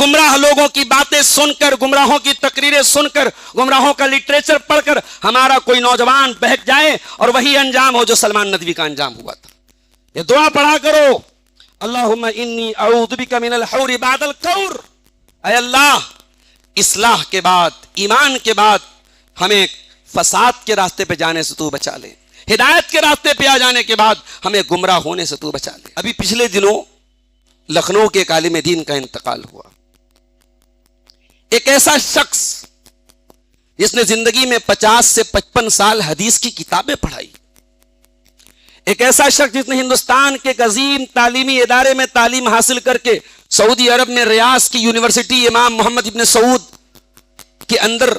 گمراہ لوگوں کی باتیں سن کر، گمراہوں کی تقریریں سن کر، گمراہوں کا لٹریچر پڑھ کر ہمارا کوئی نوجوان بہک جائے اور وہی انجام ہو جو سلمان ندوی کا انجام ہوا تھا. یہ دعا پڑھا کرو، اللہم انی اعوذ بک من الحور بعد القور. اے اللہ، اصلاح کے بعد، ایمان کے بعد ہمیں فساد کے راستے پہ جانے سے تو بچا لے، ہدایت کے راستے پہ آ جانے کے بعد ہمیں گمراہ ہونے سے تو بچا لے. ابھی پچھلے دنوں لکھنؤ کے ایک عالم دین کا انتقال ہوا. ایک ایسا شخص جس نے زندگی میں 50 سے 55 سال حدیث کی کتابیں پڑھائی، ایک ایسا شخص جس نے ہندوستان کے ایک عظیم تعلیمی ادارے میں تعلیم حاصل کر کے سعودی عرب میں ریاض کی یونیورسٹی امام محمد ابن سعود کے اندر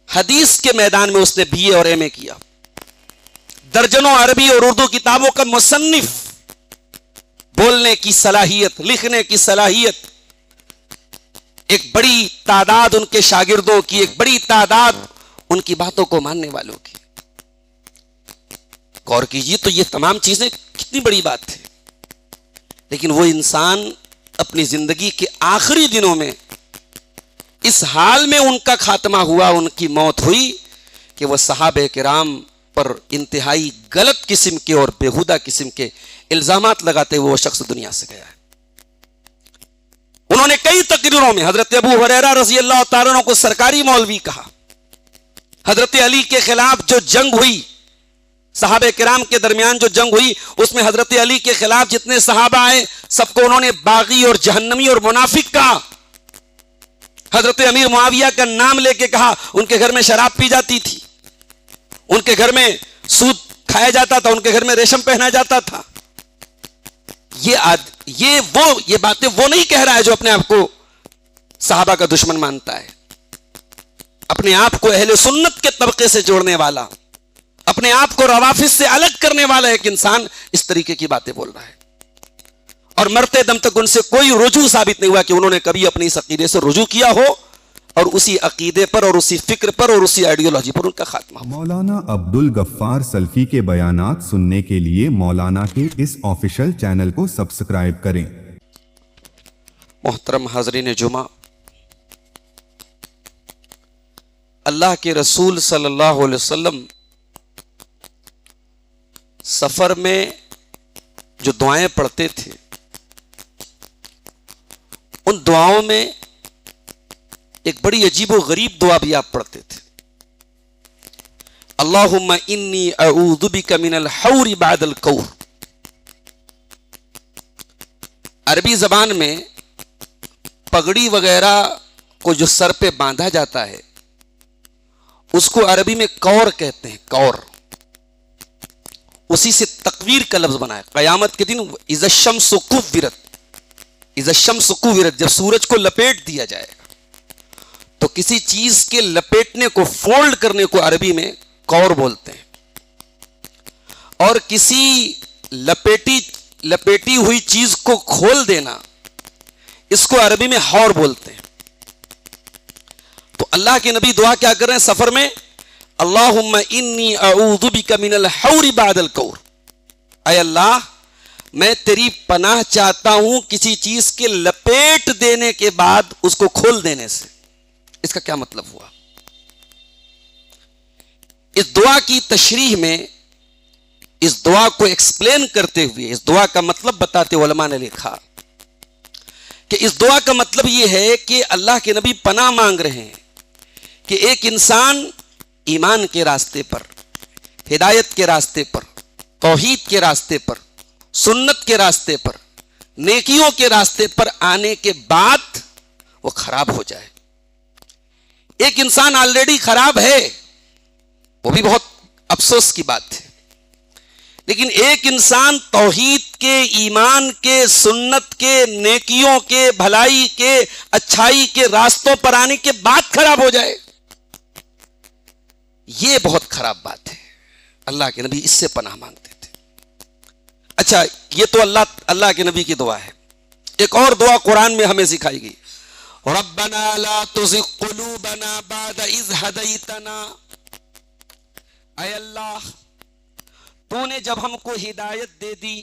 حدیث کے میدان میں اس نے BA اور MA کیا، درجنوں عربی اور اردو کتابوں کا مصنف، بولنے کی صلاحیت، لکھنے کی صلاحیت، ایک بڑی تعداد ان کے شاگردوں کی، ایک بڑی تعداد ان کی باتوں کو ماننے والوں کی. غور کیجیے تو یہ تمام چیزیں کتنی بڑی بات ہے. لیکن وہ انسان اپنی زندگی کے آخری دنوں میں اس حال میں ان کا خاتمہ ہوا، ان کی موت ہوئی کہ وہ صحابہ کرام پر انتہائی غلط قسم کے اور بےہودہ قسم کے الزامات لگاتے ہوئے وہ شخص دنیا سے گیا ہے. انہوں نے کئی تقریروں میں حضرت ابو ہریرہ رضی اللہ تعالیٰ عنہ کو سرکاری مولوی کہا. حضرت علی کے خلاف جو جنگ ہوئی، صحابہ کرام کے درمیان جو جنگ ہوئی، اس میں حضرت علی کے خلاف جتنے صحابہ آئے سب کو انہوں نے باغی اور جہنمی اور منافق کہا. حضرت امیر معاویہ کا نام لے کے کہا. ان کے گھر میں شراب پی جاتی تھی، ان کے گھر میں سود کھایا جاتا تھا، ان کے گھر میں ریشم پہنا جاتا تھا. یہ باتیں وہ نہیں کہہ رہا ہے جو اپنے آپ کو صحابہ کا دشمن مانتا ہے. اپنے آپ کو اہل سنت کے طبقے سے جوڑنے والا، اپنے آپ کو روافض سے الگ کرنے والا ایک انسان اس طریقے کی باتیں بول رہا ہے. اور مرتے دم تک ان سے کوئی رجوع ثابت نہیں ہوا کہ انہوں نے کبھی اپنی اس عقیدے سے رجوع کیا ہو اور اسی عقیدے پر اور اسی فکر پر اور اسی آئیڈیالوجی پر ان کا خاتمہ ہو. مولانا عبدالغفار سلفی کے بیانات سننے کے لیے مولانا کے اس آفیشل چینل کو سبسکرائب کریں. محترم حاضرین جمعہ، اللہ کے رسول صلی اللہ علیہ وسلم سفر میں جو دعائیں پڑھتے تھے، ان دعاؤں میں ایک بڑی عجیب و غریب دعا بھی آپ پڑھتے تھے. اللہم انی اعوذ بک من الحور بعد القور. عربی زبان میں پگڑی وغیرہ کو جو سر پہ باندھا جاتا ہے اس کو عربی میں کور کہتے ہیں. کور اسی سے تقویر کا لفظ بنا ہے. قیامت کے دن اذا الشمس کورت، اذا الشمس کورت، جب سورج کو لپیٹ دیا جائے گا تو کسی چیز کے لپیٹنے کو، فولڈ کرنے کو عربی میں کور بولتے ہیں. اور کسی لپیٹی ہوئی چیز کو کھول دینا، اس کو عربی میں حور بولتے ہیں. تو اللہ کے نبی دعا کیا کر رہے ہیں سفر میں؟ اللہم انی اعوذ بک من الحور بعد القور. اے اللہ، میں تیری پناہ چاہتا ہوں کسی چیز کے لپیٹ دینے کے بعد اس کو کھول دینے سے. اس کا کیا مطلب ہوا؟ اس دعا کی تشریح میں، اس دعا کو ایکسپلین کرتے ہوئے، اس دعا کا مطلب بتاتے علماء نے لکھا کہ اس دعا کا مطلب یہ ہے کہ اللہ کے نبی پناہ مانگ رہے ہیں کہ ایک انسان ایمان کے راستے پر، ہدایت کے راستے پر، توحید کے راستے پر، سنت کے راستے پر، نیکیوں کے راستے پر آنے کے بعد وہ خراب ہو جائے. ایک انسان آلریڈی خراب ہے، وہ بھی بہت افسوس کی بات ہے. لیکن ایک انسان توحید کے، ایمان کے، سنت کے، نیکیوں کے، بھلائی کے، اچھائی کے راستوں پر آنے کے بعد خراب ہو جائے، یہ بہت خراب بات ہے. اللہ کے نبی اس سے پناہ مانگتے تھے. اچھا، یہ تو اللہ کے نبی کی دعا ہے. ایک اور دعا قرآن میں ہمیں سکھائی گئی، ربنا لا تزغ قلوبنا بعد اذ ہدیتنا. اے اللہ، تو نے جب ہم کو ہدایت دے دی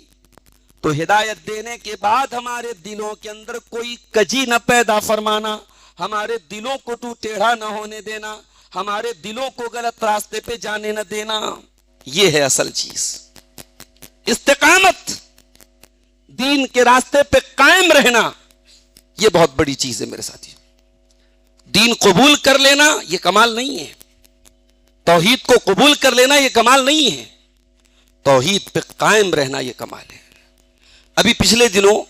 تو ہدایت دینے کے بعد ہمارے دلوں کے اندر کوئی کجی نہ پیدا فرمانا، ہمارے دلوں کو تو ٹیڑھا نہ ہونے دینا، ہمارے دلوں کو غلط راستے پہ جانے نہ دینا. یہ ہے اصل چیز. استقامت، دین کے راستے پہ قائم رہنا، یہ بہت بڑی چیز ہے میرے ساتھی. دین قبول کر لینا یہ کمال نہیں ہے، توحید کو قبول کر لینا یہ کمال نہیں ہے، توحید پہ قائم رہنا یہ کمال ہے. ابھی پچھلے دنوں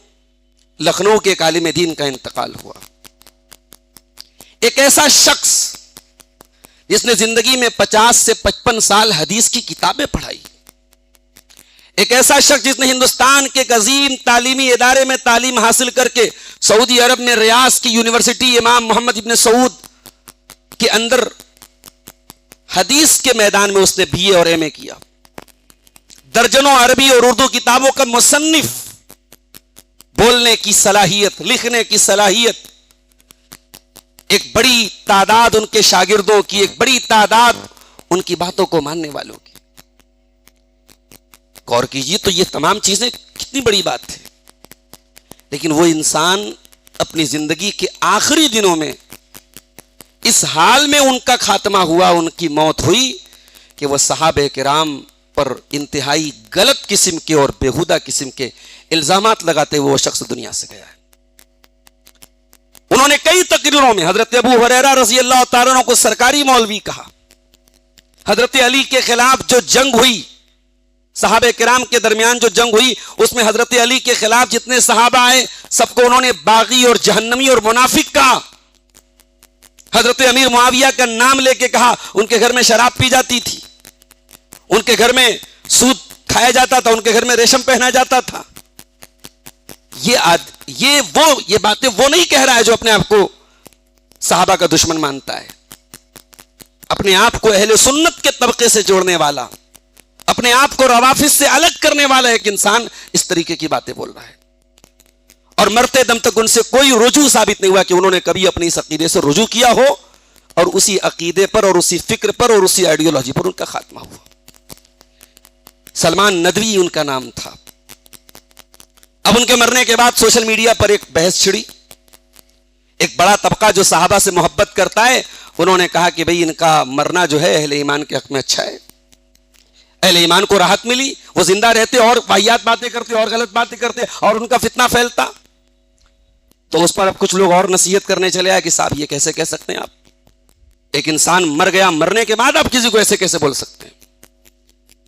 لکھنؤ کے ایک عالم دین کا انتقال ہوا. ایک ایسا شخص جس نے زندگی میں 50 سے 55 سال حدیث کی کتابیں پڑھائی، ایک ایسا شخص جس نے ہندوستان کے ایک عظیم تعلیمی ادارے میں تعلیم حاصل کر کے سعودی عرب میں ریاض کی یونیورسٹی امام محمد ابن سعود کے اندر حدیث کے میدان میں اس نے BA اور MA کیا، درجنوں عربی اور اردو کتابوں کا مصنف، بولنے کی صلاحیت، لکھنے کی صلاحیت، ایک بڑی تعداد ان کے شاگردوں کی، ایک بڑی تعداد ان کی باتوں کو ماننے والوں کی. غور کیجیے تو یہ تمام چیزیں کتنی بڑی بات ہے. لیکن وہ انسان اپنی زندگی کے آخری دنوں میں اس حال میں ان کا خاتمہ ہوا، ان کی موت ہوئی کہ وہ صحابہ کرام پر انتہائی غلط قسم کے اور بےہودہ قسم کے الزامات لگاتے ہوئے وہ شخص دنیا سے گیا ہے. انہوں نے کئی تقریروں میں حضرت ابو ہریرہ رضی اللہ تعالیٰ عنہ کو سرکاری مولوی کہا. حضرت علی کے خلاف جو جنگ ہوئی، صحابہ کرام کے درمیان جو جنگ ہوئی، اس میں حضرت علی کے خلاف جتنے صحابہ آئے سب کو انہوں نے باغی اور جہنمی اور منافق کہا. حضرت امیر معاویہ کا نام لے کے کہا. ان کے گھر میں شراب پی جاتی تھی، ان کے گھر میں سود کھایا جاتا تھا، ان کے گھر میں ریشم پہنا جاتا تھا. یہ باتیں وہ نہیں کہہ رہا ہے جو اپنے آپ کو صحابہ کا دشمن مانتا ہے. اپنے آپ کو اہل سنت کے طبقے سے جوڑنے والا، اپنے آپ کو روافض سے الگ کرنے والا ایک انسان اس طریقے کی باتیں بول رہا ہے. اور مرتے دم تک ان سے کوئی رجوع ثابت نہیں ہوا کہ انہوں نے کبھی اپنی اس عقیدے سے رجوع کیا ہو، اور اسی عقیدے پر اور اسی فکر پر اور اسی آئیڈیالوجی پر ان کا خاتمہ ہوا. سلمان ندوی ان کا نام تھا. اب ان کے مرنے کے بعد سوشل میڈیا پر ایک بحث چھڑی. ایک بڑا طبقہ جو صحابہ سے محبت کرتا ہے انہوں نے کہا کہ بھئی ان کا مرنا جو ہے اہل ایمان کے حق میں اچھا ہے، اہل ایمان کو راحت ملی، وہ زندہ رہتے اور واہیات باتیں کرتے اور غلط باتیں کرتے اور ان کا فتنہ پھیلتا. تو اس پر اب کچھ لوگ اور نصیحت کرنے چلے آئے کہ صاحب یہ کیسے کہہ سکتے ہیں آپ، ایک انسان مر گیا، مرنے کے بعد آپ کسی کو ایسے کیسے بول سکتے ہیں؟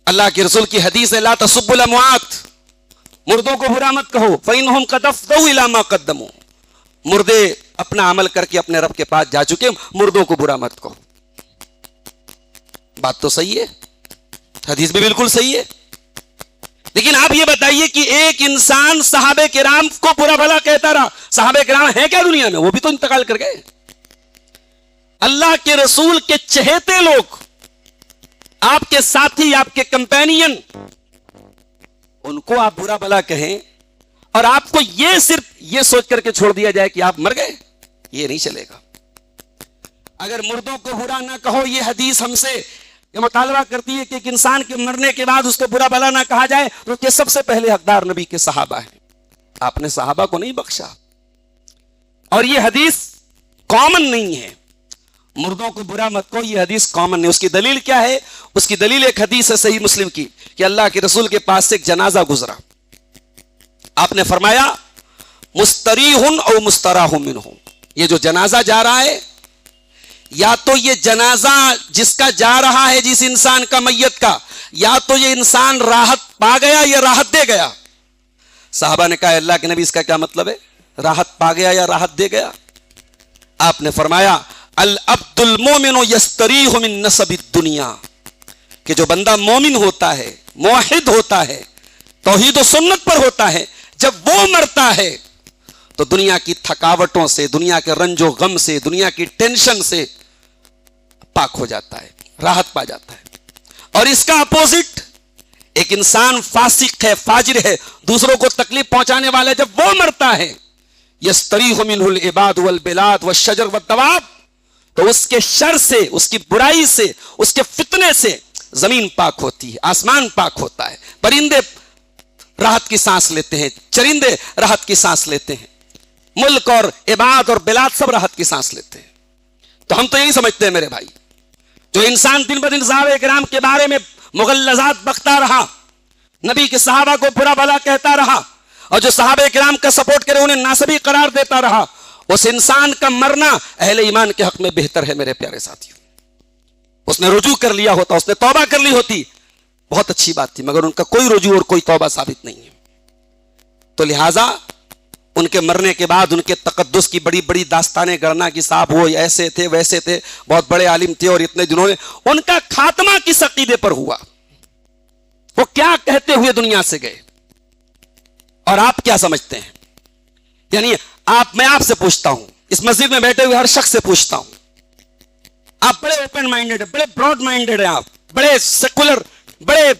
اللہ کے رسول کی حدیث ہے لا تسبوا الاموات، مردوں کو برا مت کہو، فإنهم قد افضوا إلى ما قدموا، مردے اپنا عمل کر کے اپنے رب کے پاس جا چکے، مردوں کو برا مت کہو. بات تو صحیح ہے، حدیث بھی بالکل صحیح ہے. لیکن آپ یہ بتائیے کہ ایک انسان صحابہ کرام کو برا بھلا کہتا رہا، صحابہ کرام ہیں کیا دنیا میں؟ وہ بھی تو انتقال کر گئے. اللہ کے رسول کے چہیتے لوگ، آپ کے ساتھی، آپ کے کمپینین، ان کو آپ برا بھلا کہیں اور آپ کو یہ صرف یہ سوچ کر کے چھوڑ دیا جائے کہ آپ مر گئے، یہ نہیں چلے گا. اگر مردوں کو برا نہ کہو، یہ حدیث ہم سے یہ مطالبہ کرتی ہے کہ ایک انسان کے مرنے کے بعد اس کو برا بھلا نہ کہا جائے، تو کہ سب سے پہلے حقدار نبی کے صحابہ ہیں. آپ نے صحابہ کو نہیں بخشا. اور یہ حدیث کامن نہیں ہے، مردوں کو برا مت کہو، یہ حدیث کامن نہیں. اس کی دلیل کیا ہے؟ اس کی دلیل ایک حدیث ہے صحیح مسلم کی کہ اللہ کے رسول کے پاس سے ایک جنازہ گزرا. آپ نے فرمایا مستریح او مستراح منہ، یہ جو جنازہ جا رہا ہے، یا تو یہ جنازہ جس کا جا رہا ہے جس انسان کا میت کا، یا تو یہ انسان راحت پا گیا یا راحت دے گیا. صحابہ نے کہا اللہ کے نبی اس کا کیا مطلب ہے؟ راحت پا گیا یا راحت دے گیا؟ آپ نے فرمایا العبد المومن یستریح من نصب الدنیا، کہ جو بندہ مومن ہوتا ہے، موحد ہوتا ہے، توحید و سنت پر ہوتا ہے، جب وہ مرتا ہے تو دنیا کی تھکاوٹوں سے، دنیا کے رنج و غم سے، دنیا کی ٹینشن سے پاک ہو جاتا ہے، راحت پا جاتا ہے. اور اس کا اپوزٹ، ایک انسان فاسق ہے، فاجر ہے، دوسروں کو تکلیف پہنچانے والا ہے، جب وہ مرتا ہے یستریح منہ العباد والبلاد والشجر والدواب، تو اس کے شر سے، اس کی برائی سے، اس کے فتنے سے زمین پاک ہوتی ہے، آسمان پاک ہوتا ہے، پرندے راحت کی سانس لیتے ہیں, چرندے راحت کی سانس لیتے ہیں, ملک اور عباد اور بلاد سب راحت کی سانس لیتے ہیں. تو ہم تو یہی سمجھتے ہیں میرے بھائی, جو انسان دن بدن صحابہ کرام کے بارے میں مغلظات بکتا رہا, نبی کے صحابہ کو برا بھلا کہتا رہا, اور جو صحابہ کرام کا سپورٹ کرے انہیں ناسبی قرار دیتا رہا, اس انسان کا مرنا اہل ایمان کے حق میں بہتر ہے میرے پیارے ساتھیوں. اس نے رجوع کر لیا ہوتا, اس نے توبہ کر لی ہوتی, بہت اچھی بات تھی, مگر ان کا کوئی رجوع اور کوئی توبہ ثابت نہیں ہے. تو لہٰذا ان کے مرنے کے بعد ان کے تقدس کی بڑی بڑی داستانیں گڑنا کہ صاحب وہ ایسے تھے ویسے تھے, بہت بڑے عالم تھے اور اتنے دنوں میں ان کا خاتمہ کس عقیدے پر ہوا, وہ کیا کہتے ہوئے دنیا سے گئے, اور آپ کیا سمجھتے ہیں؟ یعنی میں آپ سے پوچھتا ہوں, اس مسجد میں بیٹھے ہوئے ہر شخص سے پوچھتا ہوں, آپ بڑے اوپن مائنڈیڈ ہیں, بڑے براڈ مائنڈیڈ ہیں, آپ بڑے سیکولر, بڑے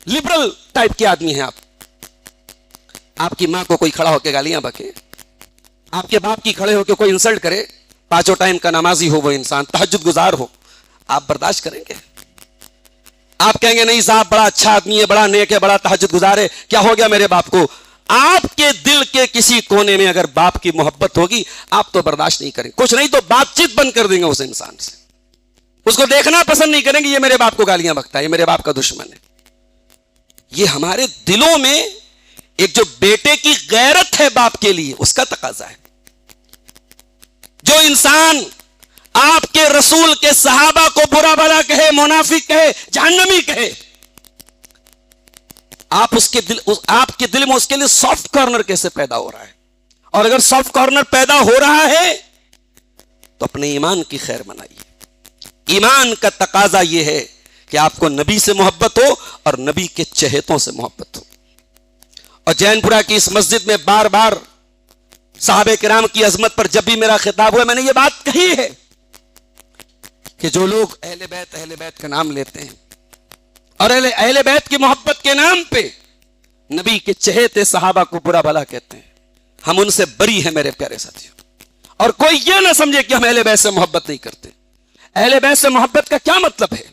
لبرل ٹائپ کے آدمی ہیں. آپ کی ماں کو کوئی کھڑا ہو کے گالیاں بکے, آپ کے باپ کی کھڑے ہو کے کوئی انسلٹ کرے, پانچوں ٹائم کا نمازی ہو وہ انسان, تہجد گزار ہو, آپ برداشت کریں گے؟ آپ کہیں گے نہیں صاحب بڑا اچھا آدمی ہے, بڑا نیک ہے, بڑا تہجد گزار ہے, کیا ہو گیا میرے باپ کو؟ آپ کے دل کے کسی کونے میں اگر باپ کی محبت ہوگی آپ تو برداشت نہیں کریں, کچھ نہیں تو بات چیت بند کر دیں گے اس انسان سے, اس کو دیکھنا پسند نہیں کریں گے, یہ میرے باپ کو گالیاں بکتا ہے, یہ میرے باپ کا دشمن ہے. یہ ہمارے دلوں میں ایک جو بیٹے کی غیرت ہے باپ کے لیے, اس کا تقاضا ہے. جو انسان آپ کے رسول کے صحابہ کو برا بھلا کہے, منافق کہے, جہنمی کہے, آپ کے دل میں اس کے لیے سافٹ کارنر کیسے پیدا ہو رہا ہے؟ اور اگر سافٹ کارنر پیدا ہو رہا ہے تو اپنے ایمان کی خیر منائیے. ایمان کا تقاضا یہ ہے کہ آپ کو نبی سے محبت ہو اور نبی کے چہیتوں سے محبت ہو. اور جین پورہ کی اس مسجد میں بار بار صحابہ کرام کی عظمت پر جب بھی میرا خطاب ہوا, میں نے یہ بات کہی ہے کہ جو لوگ اہل بیت کا نام لیتے ہیں اور اہل بیت کی محبت کے نام پہ نبی کے چہیتے صحابہ کو برا بھلا کہتے ہیں, ہم ان سے بری ہیں میرے پیارے ساتھیوں. اور کوئی یہ نہ سمجھے کہ ہم اہل بیت سے محبت نہیں کرتے. اہل بیت سے محبت کا کیا مطلب ہے؟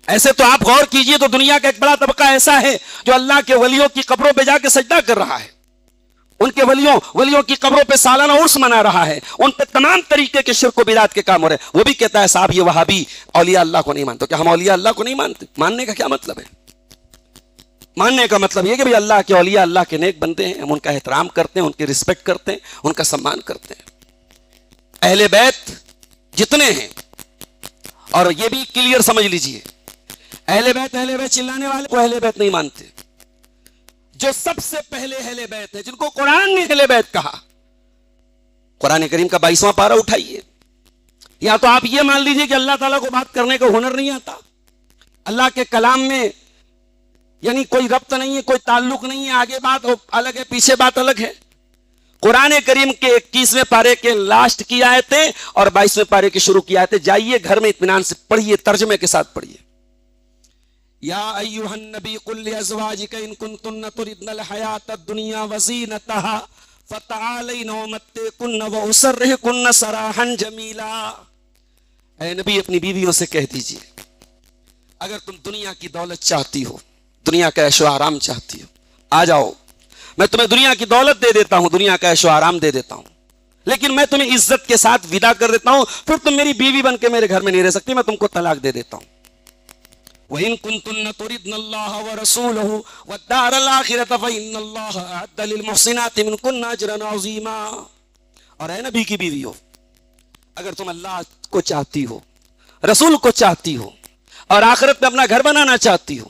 ایسے تو آپ غور کیجئے تو دنیا کا ایک بڑا طبقہ ایسا ہے جو اللہ کے ولیوں کی قبروں پہ جا کے سجدہ کر رہا ہے, ان کے ولیوں کی قبروں پہ سالانہ عرس منا رہا ہے, ان پہ تمام طریقے کے شرک و بدعت کے کام ہو رہے ہیں. وہ بھی کہتا ہے صاحب یہ وہابی اولیاء اللہ کو نہیں مانتے. کیا ہم اولیاء اللہ کو نہیں مانتے؟ ماننے کا کیا مطلب ہے؟ ماننے کا مطلب یہ کہ بھئی اللہ کے اولیاء اللہ کے نیک بندے ہیں, ہم ان کا احترام کرتے ہیں, ان کی رسپیکٹ کرتے ہیں, ان کا سمان کرتے ہیں. اہل بیت جتنے ہیں, اور یہ بھی کلیئر سمجھ لیجئے, اہل بیت چلانے والے کو اہل بیت نہیں مانتے. جو سب سے پہلے اہل بیت ہے, جن کو قرآن نے اہل بیت کہا, قرآن کریم کا 22واں پارہ اٹھائیے. یا تو آپ یہ مان لیجئے کہ اللہ تعالیٰ کو بات کرنے کا ہنر نہیں آتا, اللہ کے کلام میں یعنی کوئی ربط نہیں ہے, کوئی تعلق نہیں ہے, آگے بات الگ ہے, پیچھے بات الگ ہے. قرآن کریم کے 21ویں پارے کے لاسٹ کی آیتیں اور 22ویں پارے کی شروع کی آیتیں جائیے گھر میں اطمینان سے پڑھیے, ترجمے کے ساتھ پڑھیے. یا ایھا النبی قل لازواجک ان کنتن تردن الحیات الدنیا وزینتها فتعالین امتعکن واسرحکن سراحا جمیلا. اے نبی اپنی بیویوں سے کہہ دیجئے اگر تم دنیا کی دولت چاہتی ہو, دنیا کا عیش و آرام چاہتی ہو, آ جاؤ, میں تمہیں دنیا کی دولت دے دیتا ہوں, دنیا کا عیش و آرام دے دیتا ہوں, لیکن میں تمہیں عزت کے ساتھ ودا کر دیتا ہوں, پھر تم میری بیوی بن کے میرے گھر میں نہیں رہ سکتی, میں تم کو طلاق دے دیتا ہوں. وَإِن كُنتُنَّ تُرِدْنَ اللَّهَ وَرَسُولَهُ وَالدَّارَ الْآخِرَةَ فَإِنَّ اللَّهَ أَعَدَّ لِلْمُحْسِنَاتِ مِنكُنَّ أَجْرًا عَظِيمًا. اور اے نبی کی بیویوں, اگر تم اللہ کو چاہتی ہو, رسول کو چاہتی ہو, اور آخرت میں اپنا گھر بنانا چاہتی ہو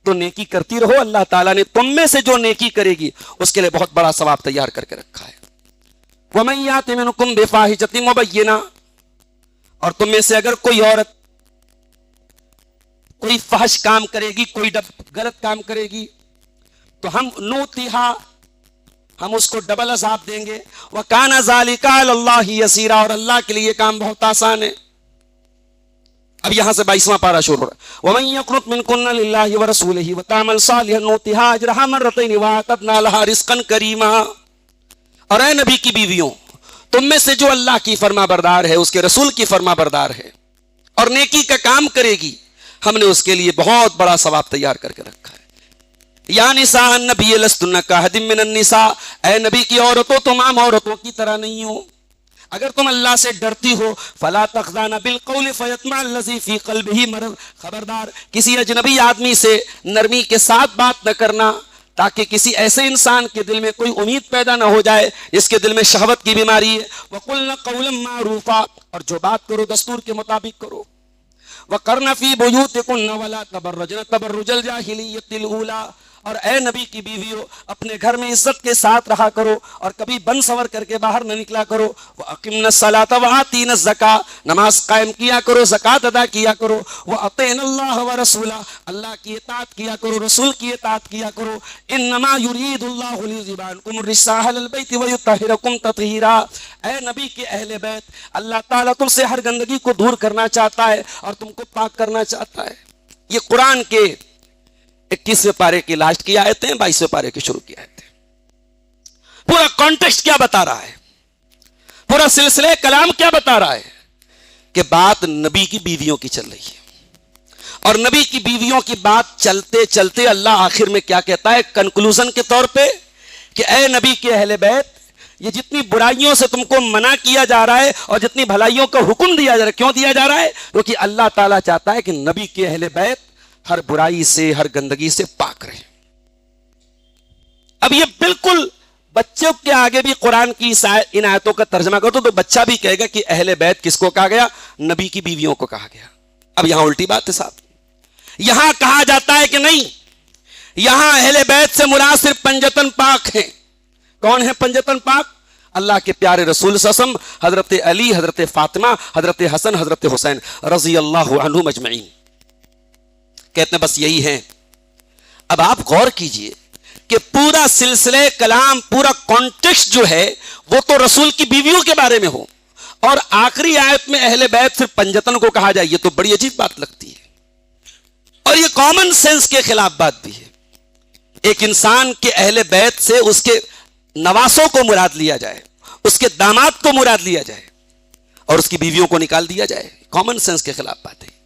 تو نیکی کرتی رہو. اللہ تعالیٰ نے تم میں سے جو نیکی کرے گی اس کے لیے بہت بڑا ثواب تیار کر کے رکھا ہے. وَمَن يَأْتِ مِنكُم بِفَاحِشَةٍ مُبَيِّنَةٍ, اور تم میں سے اگر کوئی عورت کوئی فحش کام کرے گی, کوئی غلط کام کرے گی, تو ہم نوتیہا, ہم اس کو ڈبل عذاب دیں گے. وَكَانَ ذَلِكَ عَلَى اللَّهِ يَسِيرًا, اور اللہ کے لیے یہ کام بہت آسان ہے. اب یہاں سے 22واں پارہ شروع ہو رہا ہے. وَمَن يَقْنُتْ مِنكُنَّ لِلَّهِ وَرَسُولِهِ وَتَعْمَلْ صَالِحًا نُؤْتِهَا أَجْرَهَا مَرَّتَيْنِ وَأَعْتَدْنَا لَهَا رِزْقًا كَرِيمًا. اور اے نبی کی بیویوں, تم میں سے جو اللہ کی فرما بردار ہے, اس کے رسول کی فرما بردار ہے اور نیکی کا کام کرے گی, ہم نے اس کے لیے بہت بڑا ثواب تیار کر کے رکھا ہے. یا نساء النبی لستن کاحد من النساء، اے نبی کی عورتوں تمام عورتوں کی طرح نہیں ہو، اگر تم اللہ سے ڈرتی ہو فلا تخضعن بالقول فیطمع الذی فی قلبہ مرض، خبردار کسی اجنبی آدمی سے نرمی کے ساتھ بات نہ کرنا تاکہ کسی ایسے انسان کے دل میں کوئی امید پیدا نہ ہو جائے جس کے دل میں شہوت کی بیماری ہے۔ وَقُلْنَ قَوْلًا مَعْرُوفًا، اور جو بات کرو دستور کے مطابق کرو۔ وَقَرْنَ فِي بُيُوتِكُنَّ وَلَا تَبَرَّجْنَ تَبَرُّجَ الْجَاهِلِيَّةِ الْأُولَىٰ، اور اے نبی کی بیویوں اپنے گھر میں عزت کے ساتھ رہا کرو اور کبھی بن سور کر کے باہر نہ نکلا کرو۔ وَأَقِمْنَ الصَّلَاةَ وَآتِينَ الزَّكَاةَ، نماز قائم کیا کرو، زکوٰۃ ادا کیا کرو۔ وَأَطِعْنَ اللَّهَ وَرَسُولَهُ، اللہ کی اطاعت کیا کرو، رسول کی اطاعت کیا کرو۔ إِنَّمَا يُرِيدُ اللَّهُ لِيُذْهِبَ عَنكُمُ الرِّجْسَ أَهْلَ الْبَيْتِ وَيُطَهِّرَكُمْ تَطْهِيرًا، اے نبی کے اہل بیت، اللہ تعالیٰ تم سے ہر گندگی کو دور کرنا چاہتا ہے اور تم کو پاک کرنا چاہتا ہے۔ یہ قرآن کے 21ویں پارے کی لاسٹ کی آیتیں، 22ویں پارے کی شروع کی آیتیں۔ پورا کانٹیکسٹ کیا بتا رہا ہے، پورا سلسلہ کلام کیا بتا رہا ہے کہ بات نبی کی بیویوں کی چل رہی ہے، اور نبی کی بیویوں کی بات چلتے چلتے اللہ آخر میں کیا کہتا ہے کنکلوژن کے طور پہ کہ اے نبی کے اہل بیت، یہ جتنی برائیوں سے تم کو منع کیا جا رہا ہے اور جتنی بھلائیوں کا حکم دیا جا رہا ہے، کیوں دیا جا رہا ہے؟ کیونکہ اللہ تعالیٰ چاہتا ہے کہ نبی کے اہل بیت ہر برائی سے ہر گندگی سے پاک رہے۔ اب یہ بالکل بچوں کے آگے بھی قرآن کی ان آیتوں کا ترجمہ کرو تو بچہ بھی کہے گا کہ اہل بیت کس کو کہا گیا؟ نبی کی بیویوں کو کہا گیا۔ اب یہاں الٹی بات ہے صاحب، یہاں کہا جاتا ہے کہ نہیں، یہاں اہل بیت سے مراد صرف پنجتن پاک ہیں۔ کون ہے پنجتن پاک؟ اللہ کے پیارے رسول صلی اللہ علیہ وسلم، حضرت علی، حضرت فاطمہ، حضرت حسن، حضرت حسین رضی اللہ عنہم اجمعین، کہتے ہیں بس یہی ہیں۔ اب آپ غور کیجئے کہ پورا سلسلہ کلام، پورا کانٹیکسٹ جو ہے وہ تو رسول کی بیویوں کے بارے میں ہو، اور آخری آیت میں اہل بیت صرف پنجتن کو کہا جائے، یہ تو بڑی عجیب بات لگتی ہے، اور یہ کامن سینس کے خلاف بات بھی ہے۔ ایک انسان کے اہل بیت سے اس کے نواسوں کو مراد لیا جائے، اس کے داماد کو مراد لیا جائے، اور اس کی بیویوں کو نکال دیا جائے، کامن سینس کے خلاف بات ہے۔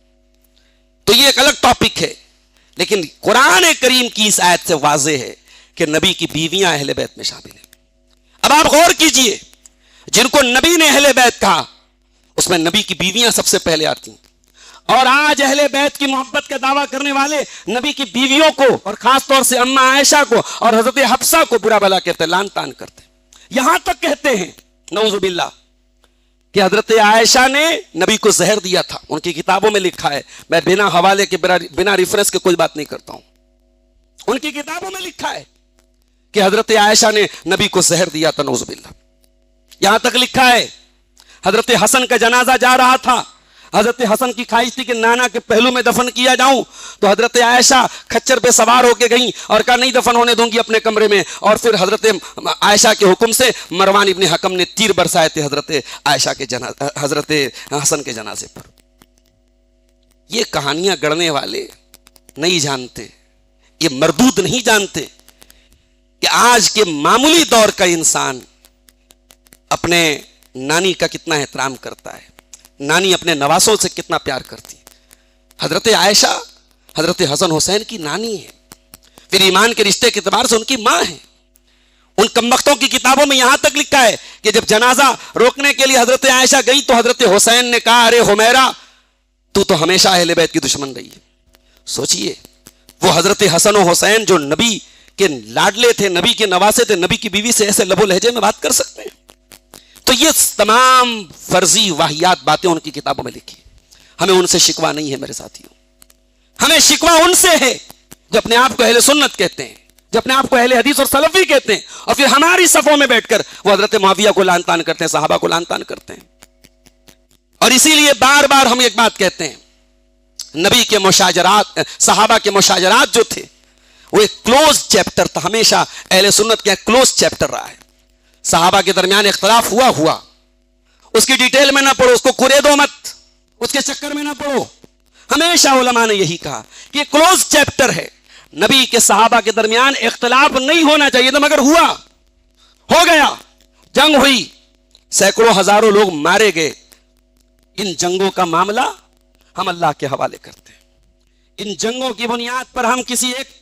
تو یہ ایک الگ ٹاپک ہے، لیکن قرآن کریم کی اس آیت سے واضح ہے کہ نبی کی بیویاں اہل بیت میں شامل ہیں۔ اب آپ غور کیجئے، جن کو نبی نے اہل بیت کہا اس میں نبی کی بیویاں سب سے پہلے آتی ہیں، اور آج اہل بیت کی محبت کا دعویٰ کرنے والے نبی کی بیویوں کو، اور خاص طور سے اماں عائشہ کو اور حضرت حفصہ کو برا بھلا کہتے ہیں، لعن طعن کرتے ہیں، یہاں تک کہتے ہیں نعوذ باللہ کہ حضرت عائشہ نے نبی کو زہر دیا تھا۔ ان کی کتابوں میں لکھا ہے، میں بنا حوالے کے بنا ریفرنس کے کوئی بات نہیں کرتا ہوں، ان کی کتابوں میں لکھا ہے کہ حضرت عائشہ نے نبی کو زہر دیا تھا، نعوذ باللہ۔ یہاں تک لکھا ہے حضرت حسن کا جنازہ جا رہا تھا، حضرت حسن کی خواہش تھی کہ نانا کے پہلو میں دفن کیا جاؤں، تو حضرت عائشہ کھچر پہ سوار ہو کے گئیں اور کہا نہیں دفن ہونے دوں گی اپنے کمرے میں، اور پھر حضرت عائشہ کے حکم سے مروان ابن حکم نے تیر برسائے تھے حضرت عائشہ کے حضرت حسن کے جنازے پر۔ یہ کہانیاں گڑھنے والے نہیں جانتے، یہ مردود نہیں جانتے کہ آج کے معمولی دور کا انسان اپنے نانی کا کتنا احترام کرتا ہے، نانی اپنے نواسوں سے کتنا پیار کرتی ہے۔ حضرت عائشہ حضرت حسن حسین کی نانی ہے، پھر ایمان کے رشتے کے اعتبار سے ان کی ماں ہے۔ ان کمبختوں کی کتابوں میں یہاں تک لکھا ہے کہ جب جنازہ روکنے کے لیے حضرت عائشہ گئی تو حضرت حسین نے کہا ارے حمیرہ تو ہمیشہ اہل بیت کی دشمن رہی ہے۔ سوچئے وہ حضرت حسن و حسین جو نبی کے لاڈلے تھے، نبی کے نواسے تھے، نبی کی بیوی سے ایسے لب و لہجے میں بات کر سکتے ہیں؟ تو یہ تمام فرضی واہیات باتیں ان کی کتابوں میں لکھی۔ ہمیں ان سے شکوہ نہیں ہے میرے ساتھیوں، ہمیں شکوہ ان سے ہے جو اپنے آپ کو اہل سنت کہتے ہیں، جو اپنے آپ کو اہل حدیث اور سلفی کہتے ہیں، اور پھر ہماری صفوں میں بیٹھ کر وہ حضرت معاویہ کو لعن طعن کرتے ہیں، صحابہ کو لعن طعن کرتے ہیں۔ اور اسی لیے بار بار ہم ایک بات کہتے ہیں، نبی کے مشاجرات، صحابہ کے مشاجرات جو تھے وہ ایک کلوز چیپٹر تھا، ہمیشہ اہل سنت کا ایک کلوز چیپٹر رہا ہے۔ صحابہ کے درمیان اختلاف ہوا، اس کی ڈیٹیل میں نہ پڑھو، اس کو کرے دو مت، اس کے چکر میں نہ پڑھو۔ ہمیشہ علماء نے یہی کہا کہ یہ کلوز چیپٹر ہے، نبی کے صحابہ کے درمیان اختلاف نہیں ہونا چاہیے تھا، مگر ہو گیا، جنگ ہوئی، سینکڑوں ہزاروں لوگ مارے گئے۔ ان جنگوں کا معاملہ ہم اللہ کے حوالے کرتے ہیں، ان جنگوں کی بنیاد پر ہم کسی ایک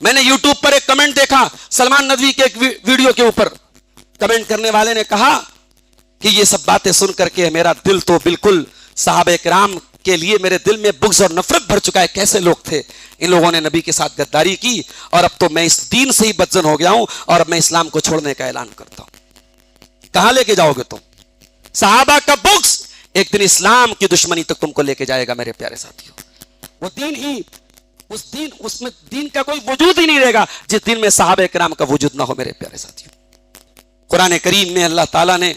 میں نے یوٹیوب پر ایک کمنٹ دیکھا سلمان ندوی کے ایک ویڈیو کے اوپر، کمنٹ کرنے والے نے کہا کہ یہ سب باتیں سن کر کے میرا دل تو بالکل صحابہ کرام کے لیے میرے دل میں بغض اور نفرت بھر چکا ہے، کیسے لوگ تھے، ان لوگوں نے نبی کے ساتھ غداری کی اور اب تو میں اس دین سے ہی بدزن ہو گیا ہوں اور اب میں اسلام کو چھوڑنے کا اعلان کرتا ہوں۔ کہاں لے کے جاؤ گے تم؟ صحابہ کا بغض ایک دن اسلام کی دشمنی تک تم کو لے کے جائے گا میرے پیارے ساتھیوں۔ وہ دین ہی اس میں دین کا کوئی وجود ہی نہیں رہے گا جس دن میں صحابہ کرام کا وجود نہ ہو میرے پیارے ساتھیوں۔ قرآن کریم میں اللہ تعالیٰ نے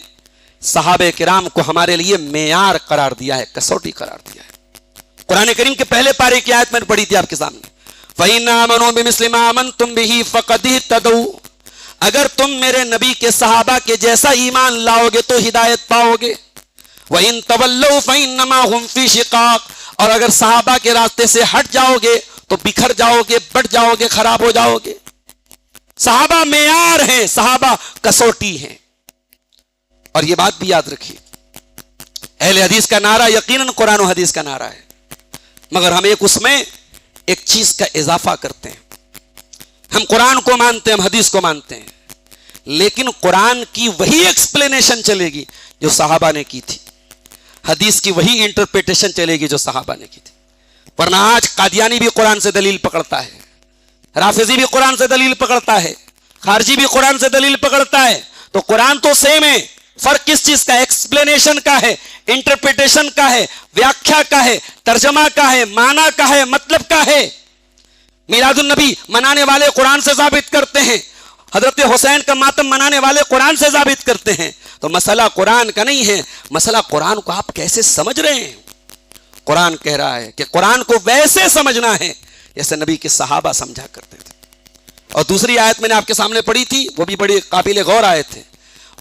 صحابہ کرام کو ہمارے لیے معیار قرار دیا ہے، کسوٹی قرار دیا ہے۔ قرآن کریم کے پہلے پارے کی آیت میں نے پڑھی تھی آپ کے سامنے، فَإِنَّ آمَنُوا بِمِثْلِ مَا آمَنْتُمْ بِهِ فَقَدِ اهْتَدَوْا، اگر تم میرے نبی کے صحابہ کے جیسا ایمان لاؤ گے تو ہدایت پاؤ گے۔ وَإِن تَوَلَّوْا فَإِنَّمَا هُمْ فِي شِقَاقٍ، اور اگر صحابہ کے راستے سے ہٹ جاؤ گے تو بکھر جاؤ گے، بٹ جاؤ گے، خراب ہو جاؤ گے۔ صحابہ معیار ہیں، صحابہ کسوٹی ہیں۔ اور یہ بات بھی یاد رکھیے، اہل حدیث کا نعرہ یقیناً قرآن و حدیث کا نعرہ ہے، مگر ہم اس میں ایک چیز کا اضافہ کرتے ہیں۔ ہم قرآن کو مانتے ہیں، ہم حدیث کو مانتے ہیں، لیکن قرآن کی وہی ایکسپلینیشن چلے گی جو صحابہ نے کی تھی، حدیث کی وہی انٹرپریٹیشن چلے گی جو صحابہ نے کی تھی۔ ورنہ آج قادیانی بھی قرآن سے دلیل پکڑتا ہے، رافضی بھی قرآن سے دلیل پکڑتا ہے، خارجی بھی قرآن سے دلیل پکڑتا ہے، تو قرآن تو سیم ہے، فرق کس چیز کا؟ ایکسپلینیشن کا ہے، انٹرپریٹیشن کا ہے، ویاکھیا کا ہے، ترجمہ کا ہے، معنی کا ہے، مطلب کا ہے۔ میلاد النبی منانے والے قرآن سے ثابت کرتے ہیں، حضرت حسین کا ماتم منانے والے قرآن سے ثابت کرتے ہیں۔ تو مسئلہ قرآن کا نہیں ہے، مسئلہ قرآن کو آپ کیسے سمجھ رہے ہیں۔ قرآن کہہ رہا ہے کہ قرآن کو ویسے سمجھنا ہے جیسے نبی کے صحابہ سمجھا کرتے تھے۔ اور دوسری آیت میں نے آپ کے سامنے پڑھی تھی، وہ بھی بڑی قابل غور آیت ہے،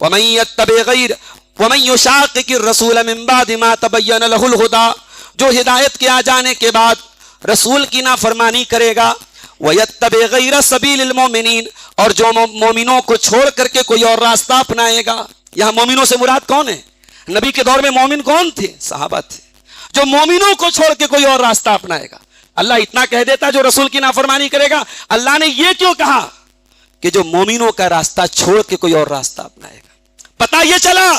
وَمَن يَتَّبِعْ غَيْرَ وَمَن يُشَاقِقِ الرَّسُولَ مِن بَعْدِ مَا تَبَيَّنَ لَهُ الْهُدَىٰ، جو ہدایت کے آ جانے کے بعد رسول کی نافرمانی کرے گا، وَيَتَّبِعْ غَيْرَ سَبِيلِ الْمُؤْمِنِينَ، اور جو مومنوں کو چھوڑ کر کے کوئی اور راستہ اپنائے گا۔ یہاں مومنوں سے مراد کون ہے؟ نبی کے دور میں مومن کون تھے؟ صحابہ تھے۔ جو مومنوں کو چھوڑ کے کوئی اور راستہ اپنائے گا، اللہ اتنا کہہ دیتا جو رسول کی نافرمانی کرے گا، اللہ نے یہ کیوں کہا کہ جو مومنوں کا راستہ چھوڑ کے کوئی اور راستہ اپنائے گا؟ پتہ یہ چلا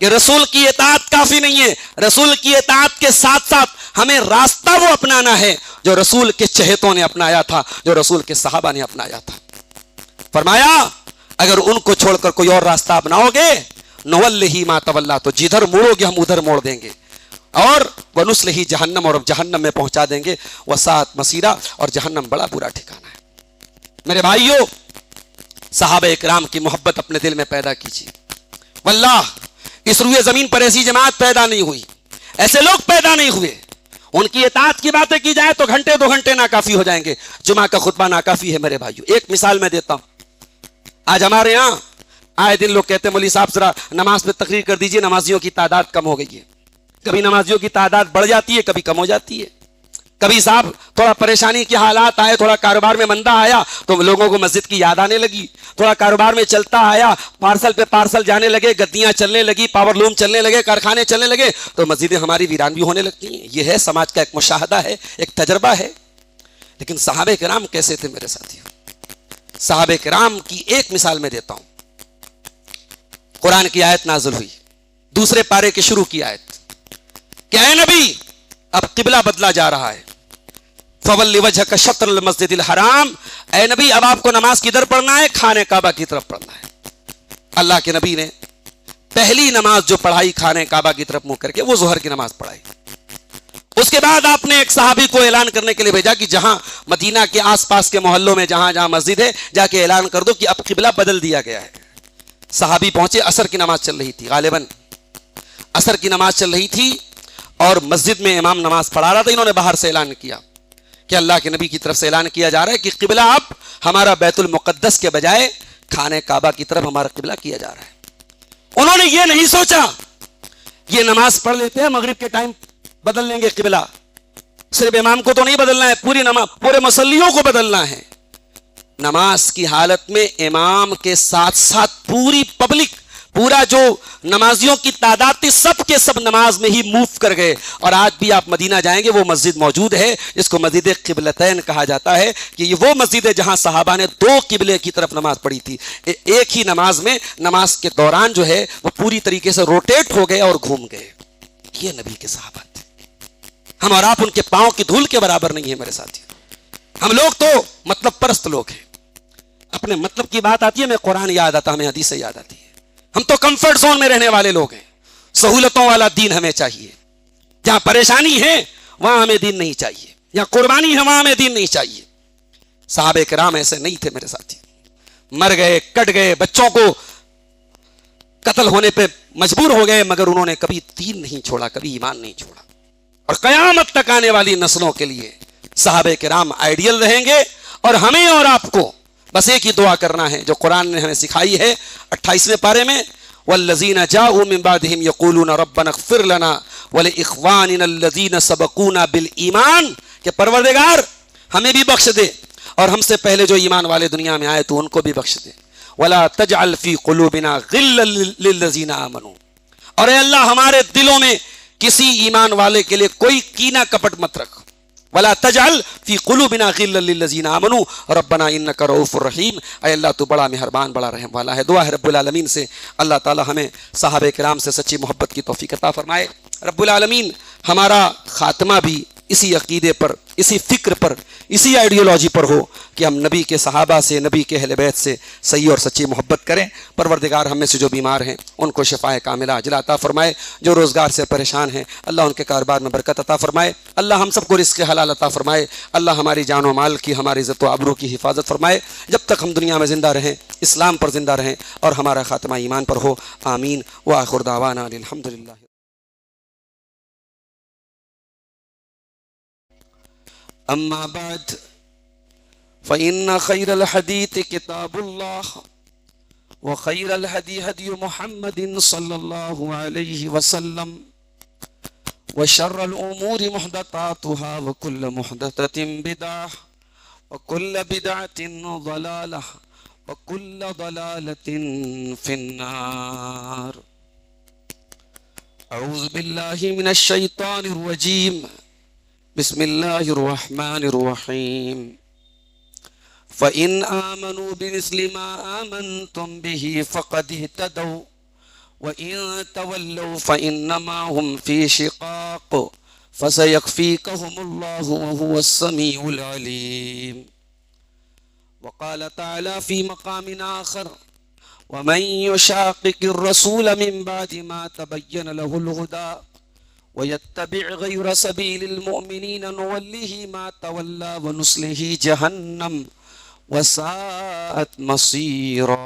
کہ رسول کی اطاعت کافی نہیں ہے، رسول کی اطاعت کے ساتھ ساتھ ہمیں راستہ وہ اپنانا ہے جو رسول کے چہتوں نے اپنایا تھا، جو رسول کے صحابہ نے اپنایا تھا۔ فرمایا اگر ان کو چھوڑ کر کوئی اور راستہ اپناؤ گے، نوَلِّهِ مَا تَوَلَّىٰ، تو جدھر موڑو گے ہم ادھر موڑ دیں گے، اور وَنُصْلِهِ جہنم، اور جہنم میں پہنچا دیں گے، وَسَاءَتْ مَصِيرًا، اور جہنم بڑا برا ٹھکانہ ہے۔ میرے بھائیو، صحابہ اکرام کی محبت اپنے دل میں پیدا کیجیے۔ واللہ اس روئے زمین پر ایسی جماعت پیدا نہیں ہوئی، ایسے لوگ پیدا نہیں ہوئے، ان کی اطاعت کی باتیں کی جائیں تو گھنٹے 2 گھنٹے ناکافی ہو جائیں گے، جمعہ کا خطبہ ناکافی ہے۔ میرے بھائیو ایک مثال میں دیتا ہوں، آج ہمارے ہاں آئے دن لوگ کہتے ہیں مولوی صاحب ذرا نماز پہ تقریر کر دیجئے، نمازیوں کی تعداد کم ہو گئی ہے۔ کبھی نمازیوں کی تعداد بڑھ جاتی ہے، کبھی کم ہو جاتی ہے۔ کبھی صاحب تھوڑا پریشانی کے حالات آئے، تھوڑا کاروبار میں مندہ آیا تو لوگوں کو مسجد کی یاد آنے لگی، تھوڑا کاروبار میں چلتا آیا، پارسل پہ پارسل جانے لگے، گدیاں چلنے لگی، پاور لوم چلنے لگے، کارخانے چلنے لگے، تو مسجدیں ہماری ویران بھی ہونے لگتی ہیں۔ یہ ہے سماج کا ایک مشاہدہ ہے، ایک تجربہ ہے۔ لیکن صحابہ کرام کیسے تھے میرے ساتھیوں؟ صحابہ کرام کی ایک مثال میں دیتا ہوں۔ قرآن کی آیت نازل ہوئی، دوسرے پارے کے شروع کی آیت کہ اے نبی اب قبلہ بدلا جا رہا ہے، فَوَلِّ وَجْهَكَ شَطْرَ الْمَسْجِدِ الْحَرَامِ، اے نبی اب آپ کو نماز کدھر پڑھنا ہے؟ خانہ کعبہ کی طرف پڑھنا ہے۔ اللہ کے نبی نے پہلی نماز جو پڑھائی خانہ کعبہ کی طرف منہ کر کے، وہ ظہر کی نماز پڑھائی۔ اس کے بعد آپ نے ایک صحابی کو اعلان کرنے کے لیے بھیجا کہ جہاں مدینہ کے آس پاس کے محلوں میں جہاں جہاں مسجد ہے جا کے اعلان کر دو کہ اب قبلہ بدل دیا گیا ہے۔ صحابی پہنچے، عصر کی نماز چل رہی تھی، غالباً عصر کی نماز چل رہی تھی، اور مسجد میں امام نماز پڑھا رہا تھا۔ انہوں نے باہر سے اعلان کیا کہ اللہ کے نبی کی طرف سے اعلان کیا جا رہا ہے کہ قبلہ اب ہمارا بیت المقدس کے بجائے خانہ کعبہ کی طرف ہمارا قبلہ کیا جا رہا ہے۔ انہوں نے یہ نہیں سوچا یہ نماز پڑھ لیتے ہیں، مغرب کے ٹائم بدل لیں گے قبلہ، صرف امام کو تو نہیں بدلنا ہے، پوری نماز پورے مصلیوں کو بدلنا ہے۔ نماز کی حالت میں امام کے ساتھ ساتھ پوری پبلک پورا جو نمازیوں کی تعداد تھی سب کے سب نماز میں ہی موو کر گئے. اور آج بھی آپ مدینہ جائیں گے وہ مسجد موجود ہے جس کو مسجد قبلتین کہا جاتا ہے کہ یہ وہ مسجد ہے جہاں صحابہ نے دو قبلے کی طرف نماز پڑھی تھی. ایک ہی نماز میں نماز کے دوران جو ہے وہ پوری طریقے سے روٹیٹ ہو گئے اور گھوم گئے. یہ نبی کے صحابہ تھے. ہم اور آپ ان کے پاؤں کی دھول کے برابر نہیں ہیں میرے ساتھی. ہم لوگ تو مطلب پرست لوگ ہیں. اپنے مطلب کی بات آتی ہے ہمیں قرآن یاد آتا, ہمیں حدیث یاد آتی ہے. ہم تو کمفرٹ زون میں رہنے والے لوگ ہیں. سہولتوں والا دین ہمیں چاہیے. جہاں پریشانی ہے وہاں ہمیں دین نہیں چاہیے. جہاں قربانی ہے وہاں ہمیں دین نہیں چاہیے. صحابہ کرام ایسے نہیں تھے میرے ساتھی. مر گئے, کٹ گئے, بچوں کو قتل ہونے پہ مجبور ہو گئے, مگر انہوں نے کبھی دین نہیں چھوڑا, کبھی ایمان نہیں چھوڑا. اور قیامت تک آنے والی نسلوں کے لیے صحابہ کرام آئیڈیل رہیں گے. اور ہمیں اور آپ کو بس ایک ہی دعا کرنا ہے جو قرآن نے ہمیں سکھائی ہے 28ویں پارے میں, والذین جاءوا من بعدهم یقولون ربنا اغفر لنا ولاخواننا الذین سبقونا بالایمان, کہ پروردگار ہمیں بھی بخش دے اور ہم سے پہلے جو ایمان والے دنیا میں آئے تو ان کو بھی بخش دے. ولا تجعل فی قلوبنا غلا للذین آمنوا, اور اے اللہ ہمارے دلوں میں کسی ایمان والے کے لیے کوئی کینہ کپٹ مت رکھ. ولا تجعل فی قلوبنا غلا للذین آمنوا ربنا انک رؤوف الرحیم, اے اللہ تو بڑا مہربان بڑا رحم والا ہے. دعا ہے رب العالمین سے اللہ تعالی ہمیں صحابہ کرام سے سچی محبت کی توفیق عطا فرمائے. رب العالمین ہمارا خاتمہ بھی اسی عقیدے پر, اسی فکر پر, اسی آئیڈیالوجی پر ہو کہ ہم نبی کے صحابہ سے, نبی کے اہل بیت سے صحیح اور سچی محبت کریں. پروردگار ہم میں سے جو بیمار ہیں ان کو شفائے کاملہ عاجلہ عطا فرمائے. جو روزگار سے پریشان ہیں اللہ ان کے کاروبار میں برکت عطا فرمائے. اللہ ہم سب کو رزق حلال عطا فرمائے. اللہ ہماری جان و مال کی, ہماری عزت و آبرو کی حفاظت فرمائے. جب تک ہم دنیا میں زندہ رہیں اسلام پر زندہ رہیں اور ہمارا خاتمہ ایمان پر ہو. آمین. وآخر دعوانا الحمدللہ. أما بعد فإن خير الحديث كتاب الله وخير الهدي هدي محمد صلى الله عليه وسلم وشر الأمور محدثاتها وكل محدثة بدعة وكل بدعة ضلالة وكل ضلالة في النار. أعوذ بالله من الشيطان الرجيم. بسم الله الرحمن الرحيم. فإن آمنوا بمثل ما آمنتم به فقد اهتدوا وإن تولوا فإنما هم في شقاق فسيكفيكهم الله وهو السميع العليم. وقال تعالى في مقام آخر ومن يشاقق الرسول من بعد ما تبين له الهدى ويتبع غير سبيل المؤمنين نوله ما تولى ونصله جهنم وساءت مصيرا.